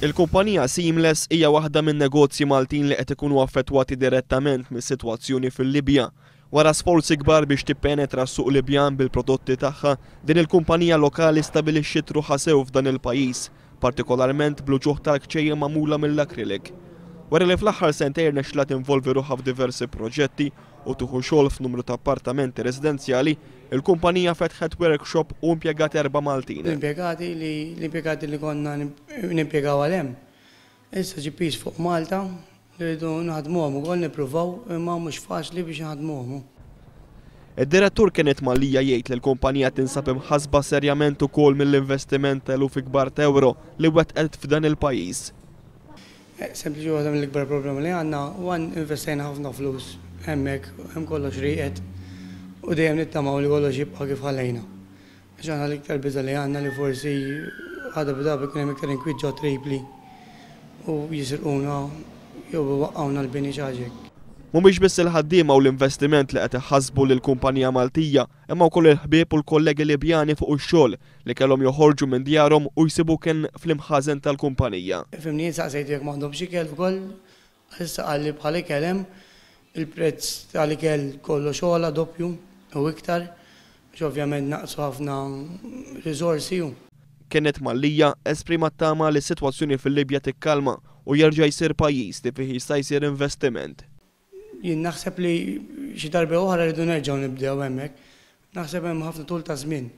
Il-kumpanija Seamless hija waħda minn negozji Maltin li qed ikunu affettwati direttament mis-sitwazzjoni fil-Libja. Wara sforzi kbar biex tippenetra s-suq Libjan bil-prodotti tagħha, din il-kumpanija lokali stabilixxiet ruħha sew f'dan il-pajjiż, partikolarment bl-ġuħ tal-kċejjem magħmula mill-akrilik. Wara li fl-aħħar sentejn nexxla tinvolvi ruħha f'diversi proġetti u tieħu xogħol f'numru ta' appartamenti residenzjali, il-kumpanija fetħet workshop u impjegat 4 Maltin. L-impjegati li konna nimpjegaw għalhem. Issa ġipis fuq Malta, rridu naħdmuhom ukoll nippruvaw imma mhux faċli biex naħdmuhom. Id-direttur Kenneth Mallija jgħid li l-kumpanija tinsab imħassba serjament ukoll mill-investiment eluf kbar ta' euro li wettqet f'dan il-pajjiż. Sempliċi waħda mill-ikbar problema li għandna investejna ħafna flus hemmhekk, hemm kollox rieqed u dejjem nittamaw li kollox jibqa' kif ħallejna. Ġana l-iktar biża li għandna li forsi ħada bida kien hemm iktar inkwiet ġo tripli u jisirquna jew waqqawna l-bini ċaġek. Mhumiex biss il-ħaddiema u l-investiment li qed iħassbu lill-kumpanija Maltija, imma wkoll il-ħbieb u l-kollegi Libjani fuq ix-xogħol li kellhom joħorġu minn djarhom u jsibu kien fl-imħażen tal-kumpanija. Fimni saqsejt jekk m'għandhomx ikel ukoll, issa qal li bħal ikel hemm il-prezz tal-ikel kollu xogħla doppju u iktar, biex ovvjament naqsu ħafna riżorsi. Kenneth Mallija esprima tama li s-sitwazzjoni fil-Libja tikkalma u jerġa' jsir pajjiż li fih jista' jsir investiment. Jien naħseb li xi darba oħra rridu nerġgħu nibdew hemmhekk. Naħseb hemm ħafna tul ta' żmien.